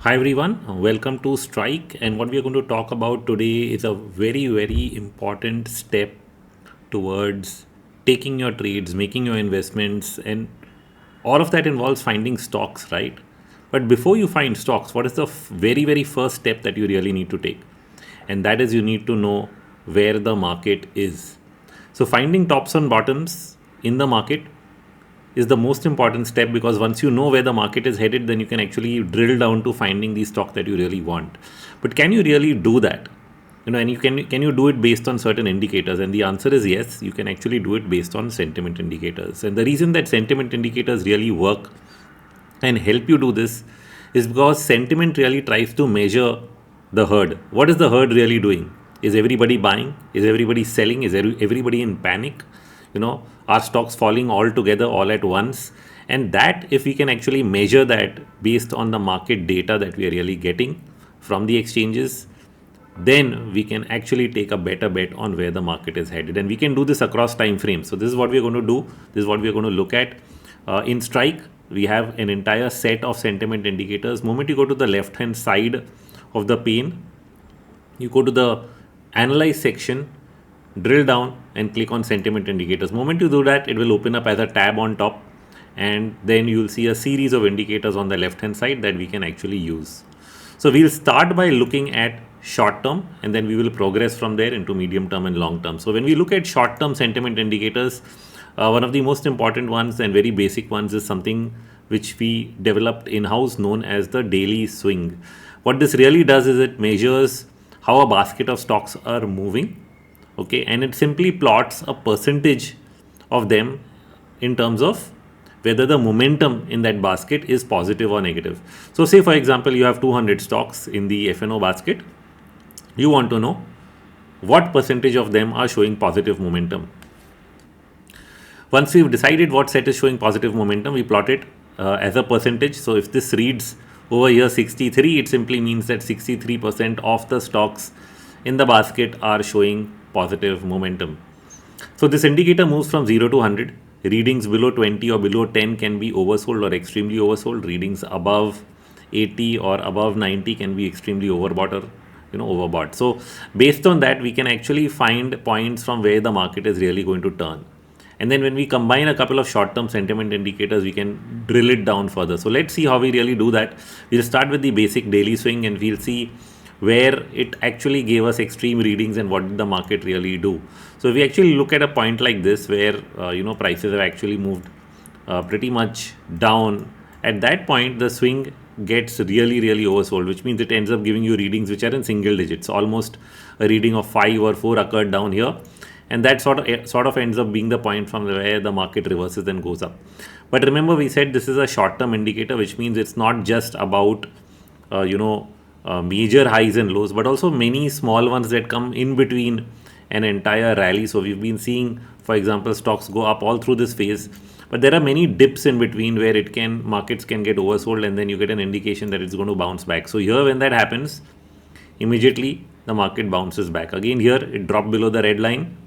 Hi everyone, welcome to Strike. And what we are going to talk about today is a very, very important step towards taking your trades, making your investments, and all of that involves finding stocks, right? But before you find stocks, what is the very, very first step that you really need to take? And that is you need to know where the market is. So, finding tops and bottoms in the market is the most important step, because once you know where the market is headed, then you can actually drill down to finding the stock that you really want. But can you really do that? And can you do it based on certain indicators? And the answer is yes, you can actually do it based on sentiment indicators. And the reason that sentiment indicators really work and help you do this is because sentiment really tries to measure the herd. What is the herd really doing? Is everybody buying? Is everybody selling? Is everybody in panic? Are stocks falling all together all at once? And that, if we can actually measure that based on the market data that we are really getting from the exchanges, then we can actually take a better bet on where the market is headed. And we can do this across time frames. So this is what we are going to do. This is what we are going to look at. In Strike, we have an entire set of sentiment indicators. Moment you go to the left hand side of the pane, you go to the analyze section, drill down and click on sentiment indicators. Moment you do that, it will open up as a tab on top, and then you will see a series of indicators on the left hand side that we can actually use. So we'll start by looking at short term, and then we will progress from there into medium term and long term. So when we look at short term sentiment indicators, one of the most important ones and very basic ones is something which we developed in-house, known as the daily swing. What this really does is it measures how a basket of stocks are moving, okay, and it simply plots a percentage of them in terms of whether the momentum in that basket is positive or negative. So say for example you have 200 stocks in the FNO basket. You want to know what percentage of them are showing positive momentum. Once we've decided what set is showing positive momentum, we plot it as a percentage. So if this reads over here 63, it simply means that 63% of the stocks in the basket are showing positive momentum. So this indicator moves from 0 to 100. Readings below 20 or below 10 can be oversold or extremely oversold. Readings above 80 or above 90 can be extremely overbought or overbought. So based on that, we can actually find points from where the market is really going to turn. And then when we combine a couple of short-term sentiment indicators, we can drill it down further. So let's see how we really do that. We'll start with the basic daily swing, and we'll see where it actually gave us extreme readings and what did the market really do. So if we actually look at a point like this where prices have actually moved pretty much down, at that point the swing gets really oversold, which means it ends up giving you readings which are in single digits. Almost a reading of 5 or 4 occurred down here, and that sort of ends up being the point from where the market reverses and goes up. But remember, we said this is a short term indicator, which means it's not just about major highs and lows, but also many small ones that come in between an entire rally. So we've been seeing, for example, stocks go up all through this phase, but there are many dips in between where markets can get oversold, and then you get an indication that it's going to bounce back. So here, when that happens, immediately the market bounces back. Again, here it dropped below the red line.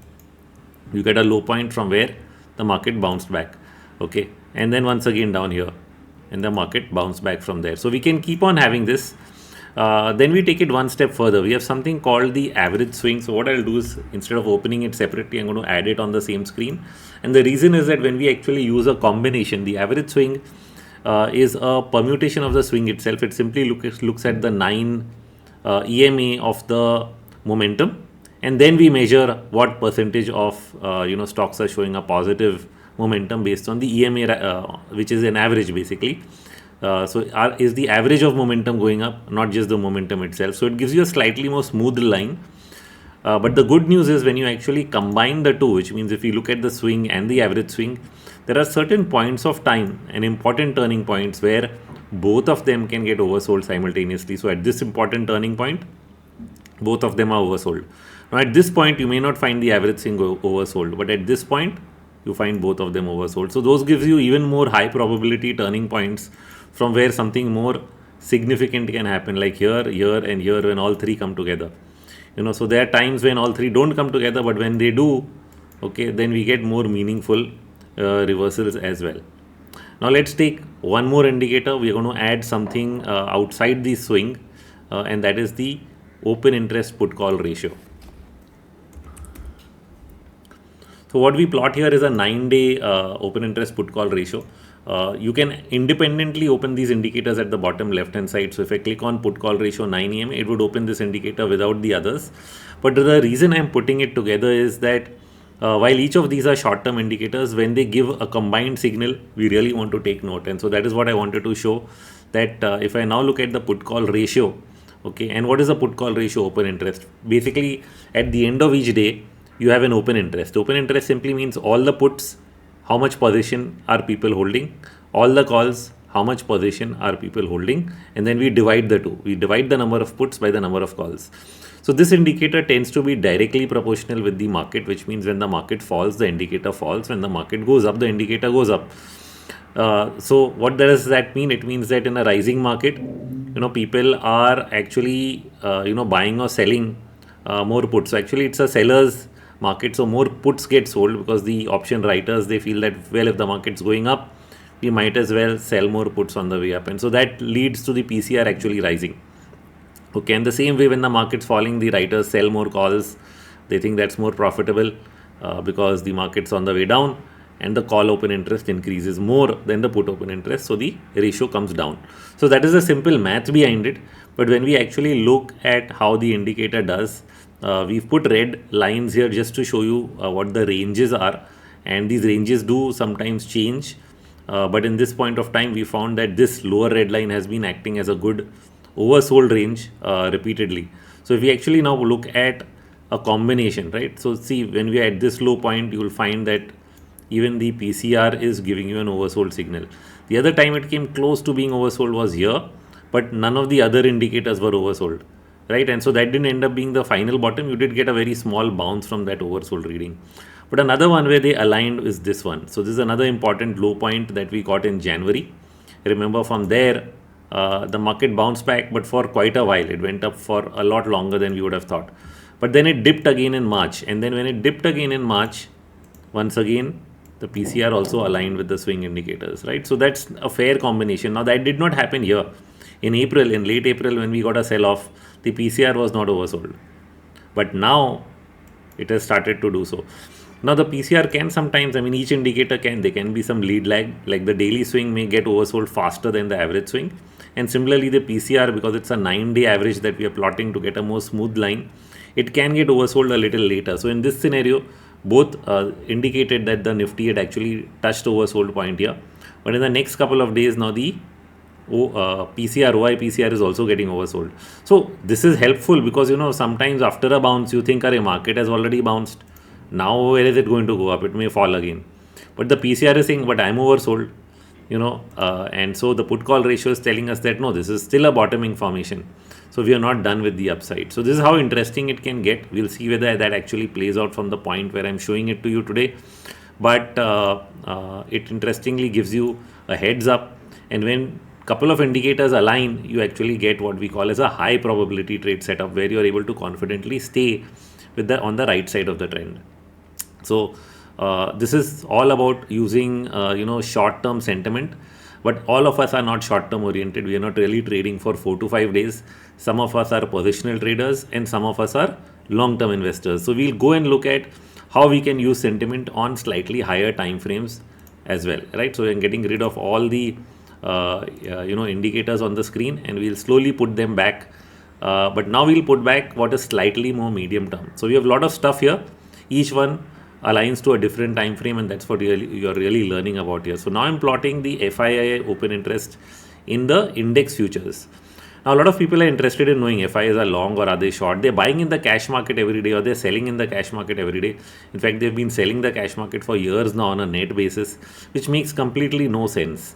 You get a low point from where the market bounced back, okay, and then once again down here, and the market bounced back from there. So we can keep on having this. Then we take it one step further. We have something called the average swing. So what I'll do is, instead of opening it separately, I'm going to add it on the same screen. And the reason is that when we actually use a combination, the average swing is a permutation of the swing itself. It simply looks at the 9 EMA of the momentum, and then we measure what percentage of stocks are showing a positive momentum based on the EMA, which is an average basically. Is the average of momentum going up, not just the momentum itself. So it gives you a slightly more smooth line. But the good news is when you actually combine the two, which means if you look at the swing and the average swing, there are certain points of time and important turning points where both of them can get oversold simultaneously. So at this important turning point, both of them are oversold. Now at this point, you may not find the average swing oversold, but at this point, you find both of them oversold. So those gives you even more high probability turning points from where something more significant can happen, like here, and here, when all three come together. So there are times when all three don't come together, but when they do, okay, then we get more meaningful reversals as well. Now let's take one more indicator. We're going to add something outside the swing, and that is the open interest put call ratio. So what we plot here is a 9-day open interest put call ratio. You can independently open these indicators at the bottom left hand side. So if I click on put call ratio 9 EM, it would open this indicator without the others. But the reason I'm putting it together is that while each of these are short term indicators, when they give a combined signal, we really want to take note. And so that is what I wanted to show, that if I now look at the put call ratio, okay, and what is the put call ratio open interest? Basically, at the end of each day, you have an open interest. Open interest simply means all the puts, how much position are people holding, all the calls, how much position are people holding, and then we divide the two. We divide the number of puts by the number of calls. So this indicator tends to be directly proportional with the market, which means when the market falls, the indicator falls. When the market goes up, the indicator goes up. So what does that mean? It means that in a rising market, people are actually buying or selling more puts. So actually it's a seller's market, so more puts get sold because the option writers, they feel that, well, if the market's going up, we might as well sell more puts on the way up, and so that leads to the PCR actually rising. Okay, and the same way, when the market's falling, the writers sell more calls. They think that's more profitable because the market's on the way down, and the call open interest increases more than the put open interest, so the ratio comes down. So that is the simple math behind it. But when we actually look at how the indicator does, we've put red lines here just to show you what the ranges are, and these ranges do sometimes change, but in this point of time we found that this lower red line has been acting as a good oversold range repeatedly. So if we actually now look at a combination, right, so see, when we are at this low point, you will find that even the PCR is giving you an oversold signal. The other time it came close to being oversold was here, but none of the other indicators were oversold, right? And so that didn't end up being the final bottom. You did get a very small bounce from that oversold reading. But another one where they aligned is this one. So this is another important low point that we got in January. Remember, from there the market bounced back, but for quite a while. It went up for a lot longer than we would have thought. But then it dipped again in March, and then when it dipped again in March, once again the PCR also aligned with the swing indicators, right? So that's a fair combination. Now that did not happen here. In April, in late April, when we got a sell-off, the PCR was not oversold, but now it has started to do so. Now the PCR can sometimes, each indicator there can be some lead lag, like the daily swing may get oversold faster than the average swing, and similarly the PCR, because it's a 9-day average that we are plotting to get a more smooth line, it can get oversold a little later. So in this scenario, both indicated that the Nifty had actually touched oversold point here, but in the next couple of days, now the PCR, OI PCR is also getting oversold. So this is helpful because sometimes after a bounce you think, "Arey, market has already bounced. Now where is it going to go up? It may fall again." But the PCR is saying, "But I'm oversold," and so the put call ratio is telling us that no, this is still a bottoming formation. So we are not done with the upside. So this is how interesting it can get. We'll see whether that actually plays out from the point where I'm showing it to you today. But it interestingly gives you a heads up, and when couple of indicators align, you actually get what we call as a high probability trade setup, where you are able to confidently stay with on the right side of the trend. So this is all about using short term sentiment, but all of us are not short term oriented. We are not really trading for 4 to 5 days. Some of us are positional traders and some of us are long term investors. So we'll go and look at how we can use sentiment on slightly higher time frames as well, right? So we're getting rid of all the indicators on the screen, and we'll slowly put them back, but now we'll put back what is slightly more medium term. So we have a lot of stuff here, each one aligns to a different time frame, and that's what you're really learning about here. So now I'm plotting the FII open interest in the index futures. Now a lot of people are interested in knowing FIIs are long or are they short. They're buying in the cash market every day, or they're selling in the cash market every day. In fact, they've been selling the cash market for years now on a net basis, which makes completely no sense.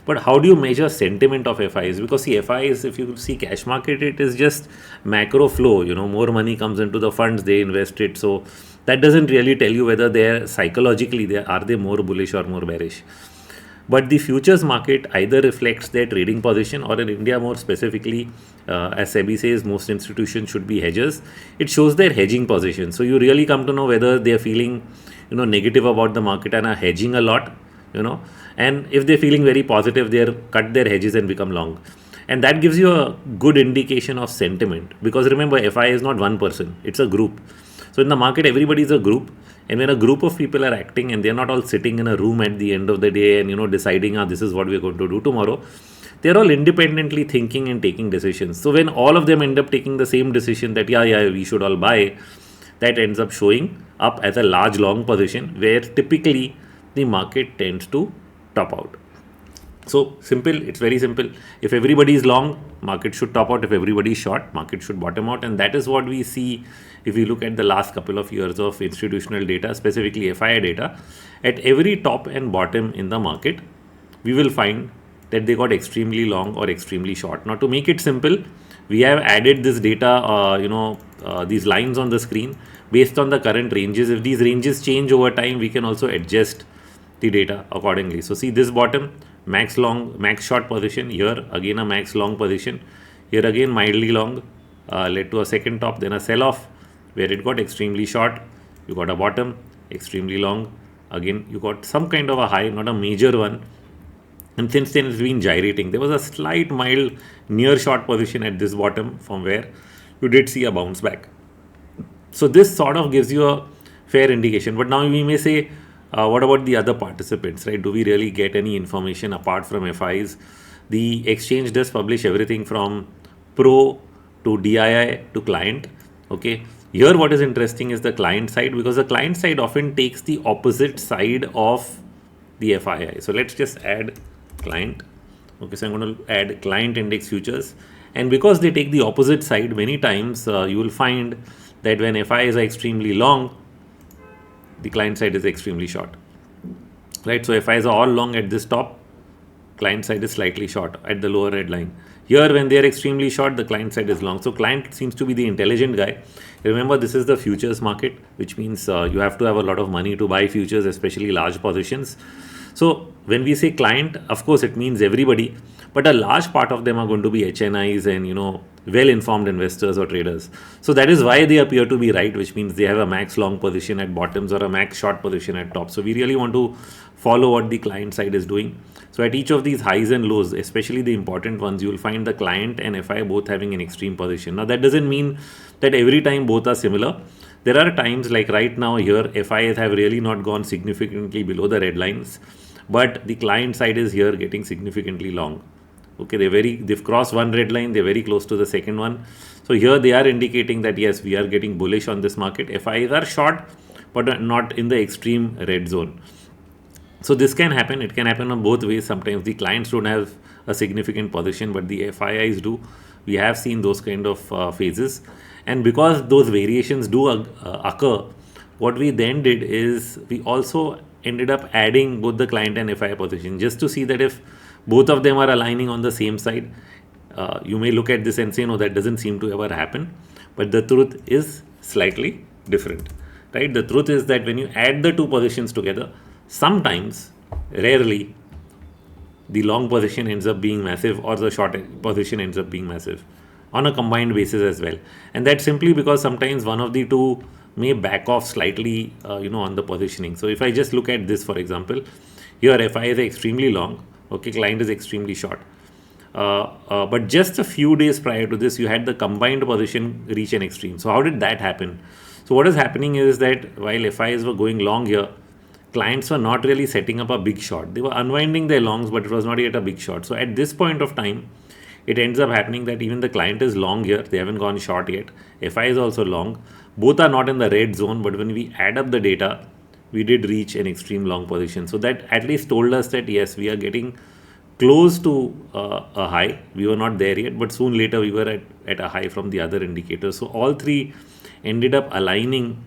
But how do you measure sentiment of FIs? Because see, FIs, if you see cash market, it is just macro flow. More money comes into the funds, they invest it. So that doesn't really tell you whether they're psychologically, are they more bullish or more bearish. But the futures market either reflects their trading position, or in India more specifically, as SEBI says, most institutions should be hedgers. It shows their hedging position. So you really come to know whether they're feeling negative about the market and are hedging a lot, And if they're feeling very positive, they're cut their hedges and become long. And that gives you a good indication of sentiment, because remember, FI is not one person, it's a group. So in the market, everybody is a group, and when a group of people are acting and they're not all sitting in a room at the end of the day and deciding, this is what we're going to do tomorrow, they're all independently thinking and taking decisions. So when all of them end up taking the same decision that yeah, we should all buy, that ends up showing up as a large long position, where typically the market tends to top out. So simple, it's very simple. If everybody is long, market should top out. If everybody is short, market should bottom out. And that is what we see if we look at the last couple of years of institutional data, specifically FI data. At every top and bottom in the market, we will find that they got extremely long or extremely short. Now, to make it simple, we have added this data, these lines on the screen based on the current ranges. If these ranges change over time, we can also adjust the data accordingly. So see this bottom, max long, max short position, here again a max long position, here again mildly long, led to a second top, then a sell off where it got extremely short, you got a bottom, extremely long, again you got some kind of a high, not a major one, and since then it's been gyrating. There was a slight mild near short position at this bottom from where you did see a bounce back. So this sort of gives you a fair indication. But now we may say, what about the other participants, right? Do we really get any information apart from FIs? The exchange does publish everything from pro to DII to client. Okay. Here what is interesting is the client side, because the client side often takes the opposite side of the FII. So let's just add client. Okay, so I'm going to add client index futures, and because they take the opposite side, many times you will find that when FIs are extremely long, the client side is extremely short, right? So FIs are all long at this top, client side is slightly short at the lower red line. Here when they are extremely short, the client side is long. So client seems to be the intelligent guy. Remember, this is the futures market, which means you have to have a lot of money to buy futures, especially large positions. So when we say client, of course it means everybody, but a large part of them are going to be HNIs and well-informed investors or traders. So that is why they appear to be right, which means they have a max long position at bottoms or a max short position at top. So we really want to follow what the client side is doing. So at each of these highs and lows, especially the important ones, you will find the client and FI both having an extreme position. Now that doesn't mean that every time both are similar. There are times like right now here, FIs have really not gone significantly below the red lines, but the client side is here getting significantly long. Okay, they've crossed one red line, they're very close to the second one. So here they are indicating that yes, we are getting bullish on this market. FIs are short, but not in the extreme red zone. So this can happen. It can happen on both ways. Sometimes the clients don't have a significant position, but the FIIs do. We have seen those kind of phases. And because those variations do occur, what we then did is we also ended up adding both the client and FI position, just to see that if both of them are aligning on the same side. You may look at this and say, no, that doesn't seem to ever happen. But the truth is slightly different, right? The truth is that when you add the two positions together, sometimes, rarely, the long position ends up being massive or the short position ends up being massive on a combined basis as well. And that's simply because sometimes one of the two may back off slightly, on the positioning. So if I just look at this, for example, here FI is extremely long, okay, client is extremely short. But just a few days prior to this, you had the combined position reach an extreme. So how did that happen? So what is happening is that while FIs were going long here, clients were not really setting up a big short. They were unwinding their longs, but it was not yet a big short. So at this point of time, it ends up happening that even the client is long here. They haven't gone short yet. FI is also long. Both are not in the red zone, but when we add up the data, we did reach an extreme long position. So that at least told us that yes, we are getting close to a high. We were not there yet, but soon later we were at a high from the other indicators. So all three ended up aligning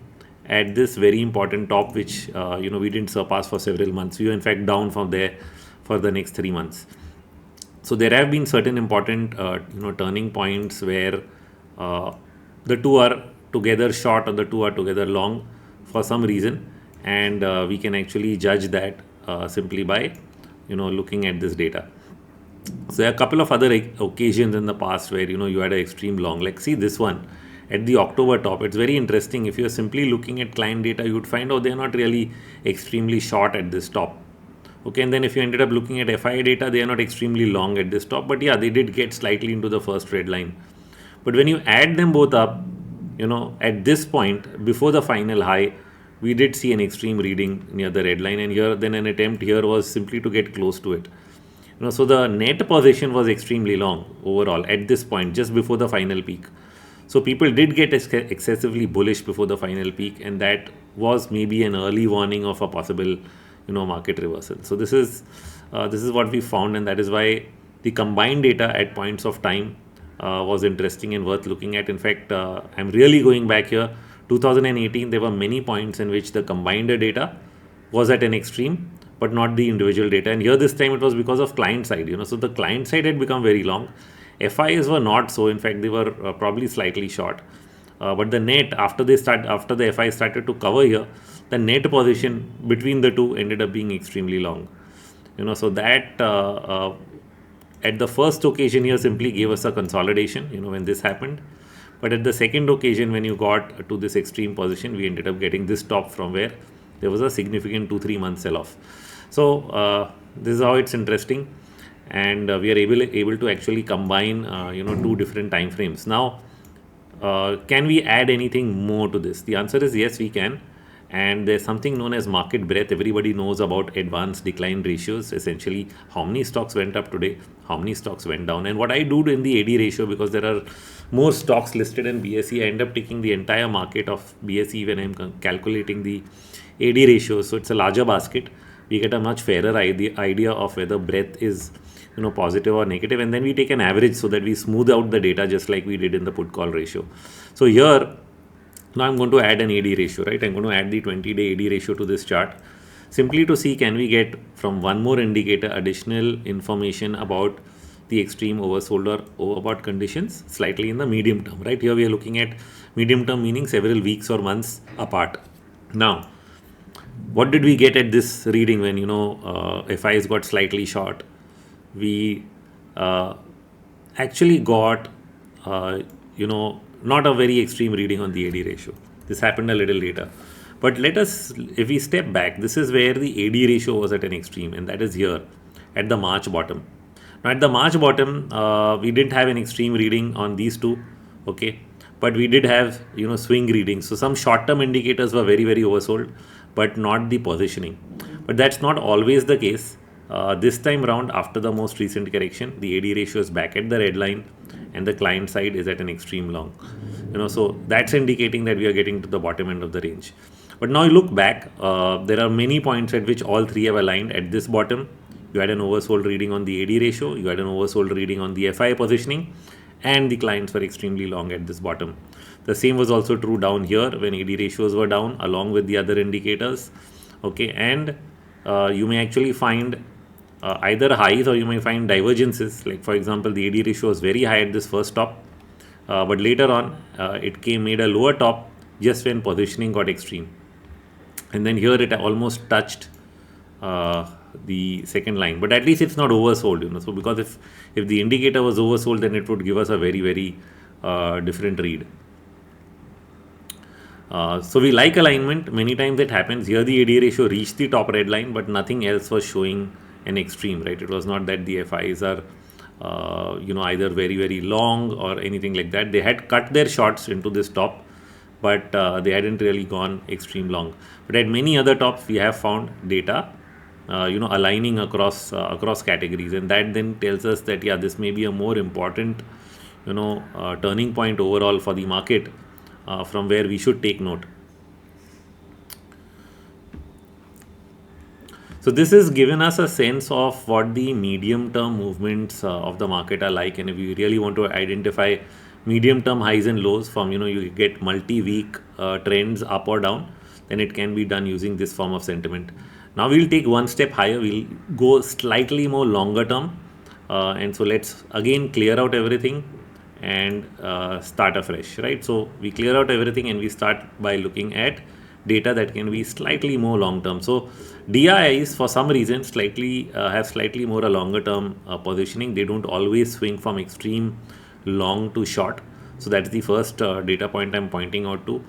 at this very important top, which we didn't surpass for several months. We were in fact down from there for the next 3 months. So there have been certain important turning points where the two are together short or the two are together long for some reason, and we can actually judge that simply by looking at this data. So there are a couple of other occasions in the past where you had an extreme long, like see this one at the October top. It's very interesting. If you're simply looking at client data, you would find they're not really extremely short at this top. Okay, and then if you ended up looking at FI data, they are not extremely long at this top, but yeah, they did get slightly into the first red line. But when you add them both up, at this point before the final high, we did see an extreme reading near the red line, and here then an attempt here was simply to get close to it. So the net position was extremely long overall at this point, just before the final peak. So people did get excessively bullish before the final peak, and that was maybe an early warning of a possible, market reversal. So this is what we found, and that is why the combined data at points of time was interesting and worth looking at. In fact, I'm really going back here. 2018, there were many points in which the combined data was at an extreme, but not the individual data. And here this time it was because of client side. So the client side had become very long. FIs were not so. In fact, they were probably slightly short. But the net after the FI started to cover here, the net position between the two ended up being extremely long. So that at the first occasion here simply gave us a consolidation. When this happened. But at the second occasion, when you got to this extreme position, we ended up getting this top from where there was a significant 2-3 month sell off. So this is how it's interesting, and we are able to actually combine two different time frames. Now, can we add anything more to this? The answer is yes, we can. And there's something known as market breadth. Everybody knows about advanced decline ratios, essentially how many stocks went up today, how many stocks went down. And what I do in the AD ratio, because there are more stocks listed in BSE, I end up taking the entire market of BSE when I'm calculating the AD ratio. So it's a larger basket. We get a much fairer idea of whether breadth is positive or negative, and then we take an average so that we smooth out the data just like we did in the put call ratio. So here now I'm going to add an AD ratio, right? I'm going to add the 20-day AD ratio to this chart simply to see can we get from one more indicator additional information about the extreme oversold or overbought conditions slightly in the medium term, right? Here we are looking at medium term, meaning several weeks or months apart. Now, what did we get at this reading when FIs got slightly short? We actually got not a very extreme reading on the AD ratio. This happened a little later. But if we step back, this is where the AD ratio was at an extreme, and that is here at the March bottom. Now at the March bottom, we didn't have an extreme reading on these two, okay, but we did have swing readings. So some short-term indicators were very, very oversold, but not the positioning. But that's not always the case. This time around, after the most recent correction, the AD ratio is back at the red line, and the client side is at an extreme long. So that's indicating that we are getting to the bottom end of the range. But now you look back, there are many points at which all three have aligned. At this bottom, you had an oversold reading on the AD ratio, you had an oversold reading on the FI positioning, and the clients were extremely long at this bottom. The same was also true down here when AD ratios were down along with the other indicators. Okay, and you may actually find either highs or you may find divergences. Like for example, the AD ratio was very high at this first top, but later on it made a lower top just when positioning got extreme, and then here it almost touched the second line, but at least it's not oversold. So because if the indicator was oversold, then it would give us a very, very different read. So we like alignment. Many times it happens. Here the AD ratio reached the top red line, but nothing else was showing an extreme, right? It was not that the FIs are either very, very long or anything like that. They had cut their shorts into this top, but they hadn't really gone extreme long. But at many other tops, we have found data aligning across categories, and that then tells us that this may be a more important turning point overall for the market, from where we should take note. So this has given us a sense of what the medium term movements of the market are like, and if you really want to identify medium term highs and lows from you get multi-week trends up or down, then it can be done using this form of sentiment. Now we'll take one step higher. We'll go slightly more longer term, and so let's again clear out everything and start afresh, right? So we clear out everything and we start by looking at data that can be slightly more long term. So DIIs for some reason have slightly more a longer term positioning. They don't always swing from extreme long to short. So that's the first data point I'm pointing out to.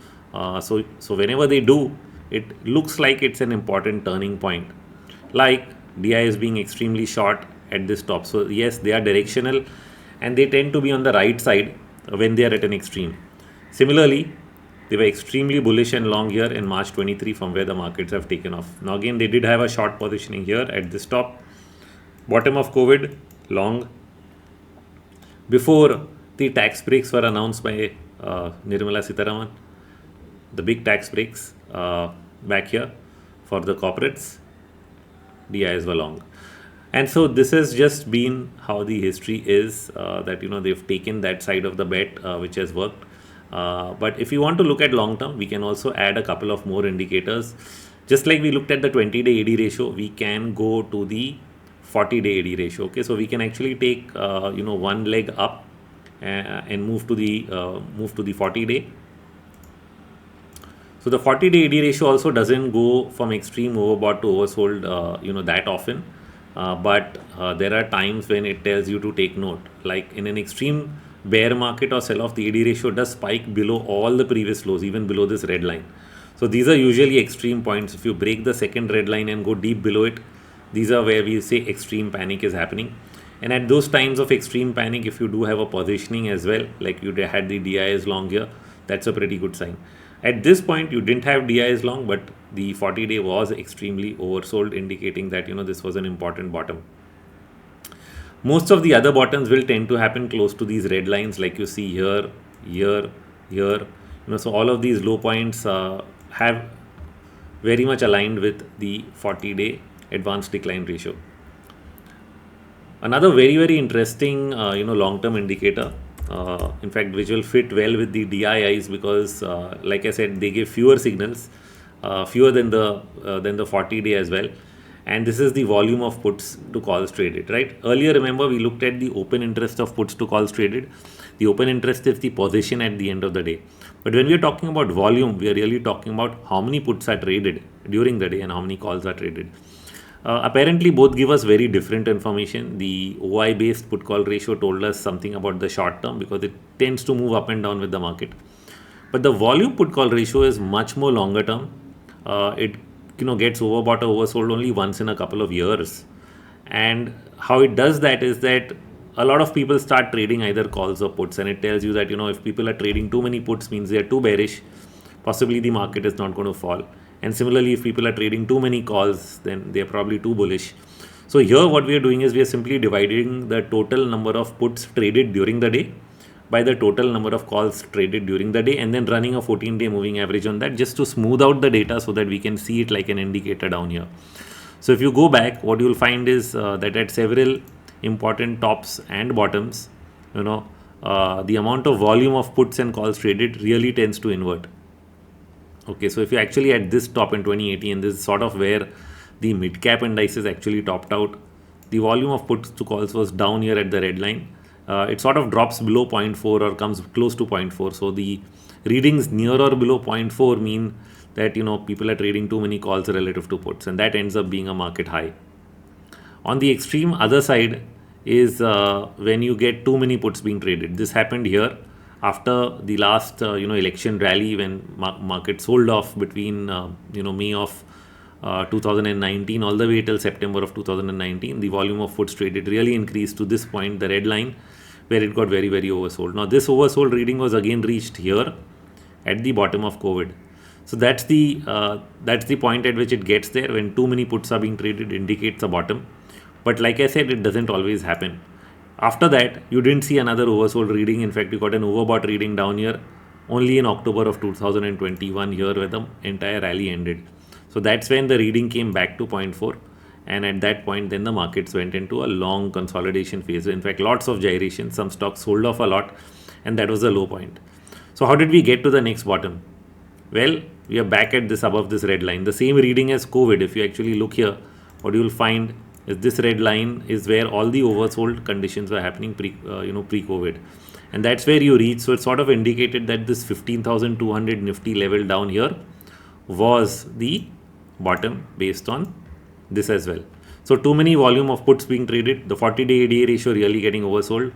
So whenever they do, it looks like it's an important turning point. Like DI is being extremely short at this top. So yes, they are directional and they tend to be on the right side when they are at an extreme. Similarly, they were extremely bullish and long here in March 23 from where the markets have taken off. Now again, they did have a short positioning here at this top. Bottom of COVID, long. Before the tax breaks were announced by Nirmala Sitharaman, the big tax breaks back here for the corporates, DIs were long. And so this has just been how the history is, that they've taken that side of the bet, which has worked. But if you want to look at long term, we can also add a couple of more indicators. Just like we looked at the 20-day AD ratio, we can go to the 40-day AD ratio. Okay, so we can actually take one leg up and move to the 40-day. So the 40-day AD ratio also doesn't go from extreme overbought to oversold, that often. But there are times when it tells you to take note. Like in an extreme bear market or sell off, the AD ratio does spike below all the previous lows, even below this red line. So these are usually extreme points. If you break the second red line and go deep below it, these are where we say extreme panic is happening. And at those times of extreme panic, if you do have a positioning as well, like you had the DIs long here, that's a pretty good sign. At this point, you didn't have DIs long, but the 40-day was extremely oversold, indicating that this was an important bottom. Most of the other bottoms will tend to happen close to these red lines, like you see here, here, here. So all of these low points have very much aligned with the 40-day advanced decline ratio. Another very, very interesting, long-term indicator, in fact, which will fit well with the DIIs because, like I said, they give fewer signals, fewer than the 40-day as well. And this is the volume of puts to calls traded, right? Earlier, remember, we looked at the open interest of puts to calls traded. The open interest is the position at the end of the day. But when we are talking about volume, we are really talking about how many puts are traded during the day and how many calls are traded. Apparently, both give us very different information. The OI based put call ratio told us something about the short term because it tends to move up and down with the market. But the volume put call ratio is much more longer term. It gets overbought or oversold only once in a couple of years. And how it does that is that a lot of people start trading either calls or puts, and it tells you that if people are trading too many puts, means they are too bearish, possibly the market is not going to fall. And similarly, if people are trading too many calls, then they are probably too bullish. So here what we are doing is we are simply dividing the total number of puts traded during the day by the total number of calls traded during the day, and then running a 14-day moving average on that just to smooth out the data so that we can see it like an indicator down here. So if you go back, what you will find is that at several important tops and bottoms, the amount of volume of puts and calls traded really tends to invert. Okay, so if you actually at this top in 2018, this is sort of where the mid cap indices actually topped out. The volume of puts to calls was down here at the red line. It sort of drops below 0.4 or comes close to 0.4. So the readings near or below 0.4 mean that people are trading too many calls relative to puts, and that ends up being a market high. On the extreme other side is when you get too many puts being traded. This happened here after the last election rally when market sold off between May of 2019 all the way till September of 2019. The volume of puts traded really increased to this point, the red line, where it got very, very oversold. Now this oversold reading was again reached here at the bottom of COVID. So that's the point at which it gets there. When too many puts are being traded, indicates a bottom. But like I said, it doesn't always happen. After that, you didn't see another oversold reading. In fact, you got an overbought reading down here only in October of 2021 here where the entire rally ended. So that's when the reading came back to 0.4. And at that point, then the markets went into a long consolidation phase. In fact, lots of gyration. Some stocks sold off a lot, and that was the low point. So how did we get to the next bottom? Well, we are back at this above this red line. The same reading as COVID. If you actually look here, what you will find is this red line is where all the oversold conditions were happening pre-COVID, and that's where you reach. So it sort of indicated that this 15,200 Nifty level down here was the bottom based on this as well. So too many volume of puts being traded, the 40-day ADA ratio really getting oversold.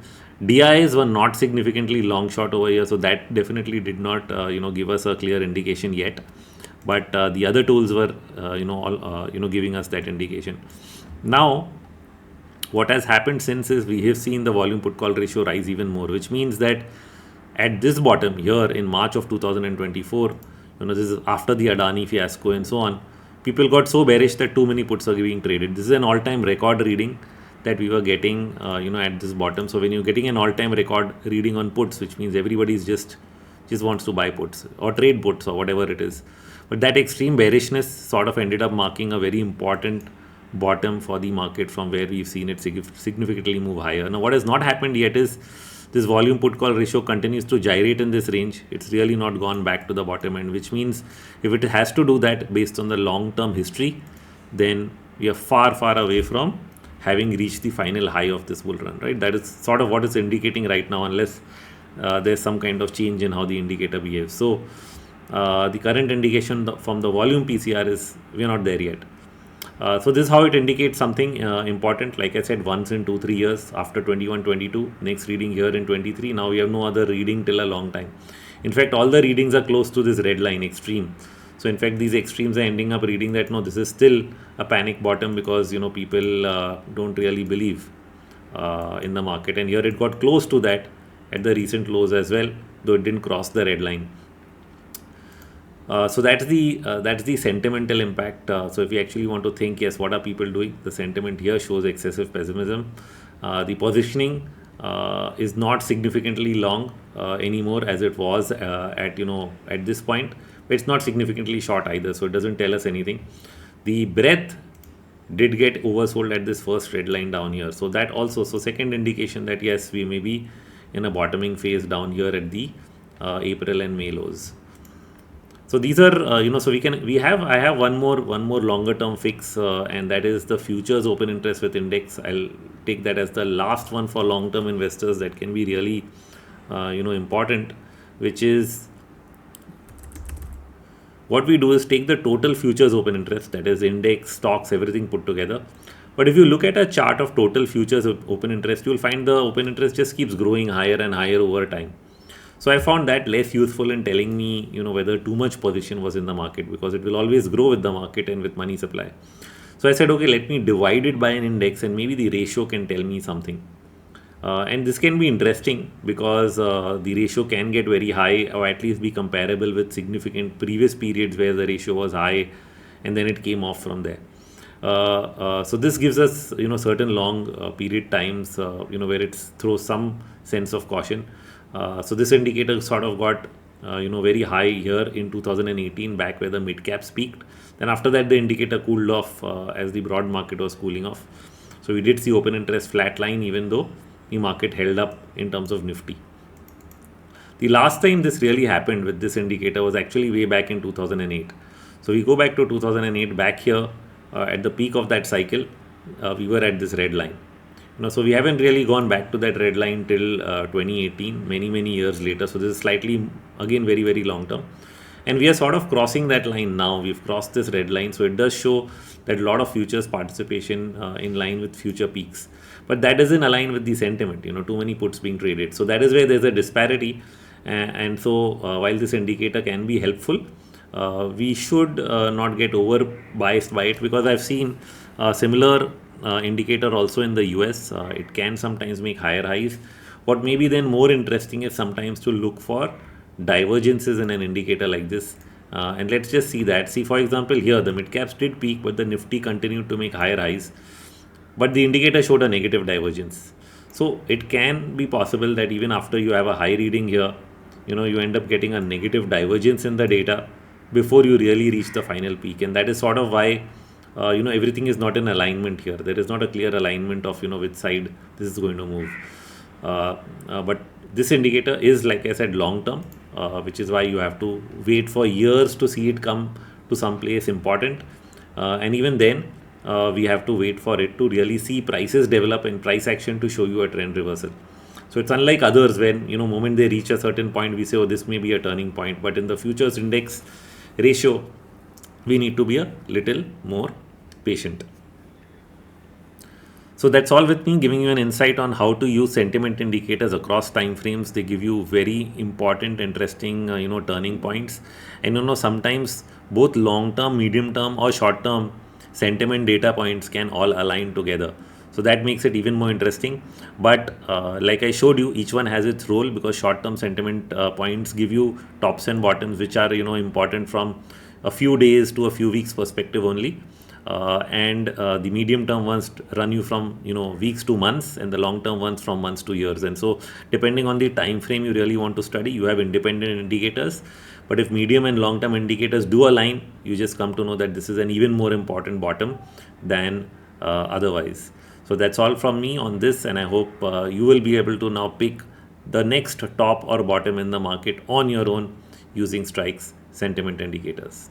DIs were not significantly long short over here, so that definitely did not give us a clear indication yet. But the other tools were giving us that indication. Now, what has happened since is we have seen the volume put call ratio rise even more, which means that at this bottom here in March of 2024, this is after the Adani fiasco and so on, people got so bearish that too many puts are being traded. This is an all-time record reading that we were getting, at this bottom. So when you're getting an all-time record reading on puts, which means everybody's just wants to buy puts or trade puts or whatever it is. But that extreme bearishness sort of ended up marking a very important bottom for the market from where we've seen it significantly move higher. Now, what has not happened yet is this volume put call ratio continues to gyrate in this range. It's really not gone back to the bottom end, which means if it has to do that based on the long term history, then we are far, far away from having reached the final high of this bull run, right? That is sort of what it's indicating right now, unless there's some kind of change in how the indicator behaves. So, the current indication from the volume PCR is we're not there yet. So this is how it indicates something important. Like I said, once in 2-3 years after 21-22, next reading here in 23. Now we have no other reading till a long time. In fact, all the readings are close to this red line, extreme. So in fact, these extremes are ending up reading that no, this is still a panic bottom because people don't really believe in the market. And here it got close to that at the recent lows as well, though it didn't cross the red line. So that's the sentimental impact. So if you actually want to think, yes, what are people doing? The sentiment here shows excessive pessimism. The positioning is not significantly long anymore as it was at this point. But it's not significantly short either, so it doesn't tell us anything. The breadth did get oversold at this first red line down here. So that also, so second indication that yes, we may be in a bottoming phase down here at the April and May lows. So these are, so I have one more longer term fix, and that is the futures open interest with index. I'll take that as the last one for long term investors that can be really, important, which is what we do is take the total futures open interest, that is index, stocks, everything put together. But if you look at a chart of total futures open interest, you'll find the open interest just keeps growing higher and higher over time. So I found that less useful in telling me, whether too much position was in the market, because it will always grow with the market and with money supply. So I said, okay, let me divide it by an index and maybe the ratio can tell me something. And this can be interesting because the ratio can get very high or at least be comparable with significant previous periods where the ratio was high and then it came off from there. So this gives us, certain long period times, where it throws some sense of caution. So this indicator sort of got, very high here in 2018, back where the mid caps peaked. Then after that, the indicator cooled off as the broad market was cooling off. So we did see open interest flatline, even though the market held up in terms of Nifty. The last time this really happened with this indicator was actually way back in 2008. So we go back to 2008, back here at the peak of that cycle, we were at this red line. So we haven't really gone back to that red line till 2018, many years later. So this is slightly, again, very, very long term. And we are sort of crossing that line now. We've crossed this red line. So it does show that a lot of futures participation in line with future peaks. But that doesn't align with the sentiment, too many puts being traded. So that is where there's a disparity. And so while this indicator can be helpful, we should not get over biased by it, because I've seen similar indicator also in the US. It can sometimes make higher highs. What may be then more interesting is sometimes to look for divergences in an indicator like this. And let's just see that. See, for example, here the mid caps did peak, but the Nifty continued to make higher highs. But the indicator showed a negative divergence. So it can be possible that even after you have a high reading here, you end up getting a negative divergence in the data before you really reach the final peak. And that is sort of why everything is not in alignment here. There is not a clear alignment of which side this is going to move. But this indicator is, like I said, long term, which is why you have to wait for years to see it come to some place important. And even then, we have to wait for it to really see prices develop and price action to show you a trend reversal. So it's unlike others when, moment they reach a certain point, we say, oh, this may be a turning point. But in the futures index ratio, we need to be a little more patient. So that's all with me, giving you an insight on how to use sentiment indicators across time frames. They give you very important, interesting, turning points. And sometimes both long term, medium term, or short term sentiment data points can all align together. So that makes it even more interesting. But like I showed you, each one has its role, because short-term sentiment points give you tops and bottoms, which are important from a few days to a few weeks perspective only. And the medium term ones run you from weeks to months, and the long term ones from months to years. And so depending on the time frame you really want to study, you have independent indicators. But if medium and long term indicators do align, you just come to know that this is an even more important bottom than otherwise. So that's all from me on this, and I hope you will be able to now pick the next top or bottom in the market on your own using strikes sentiment indicators.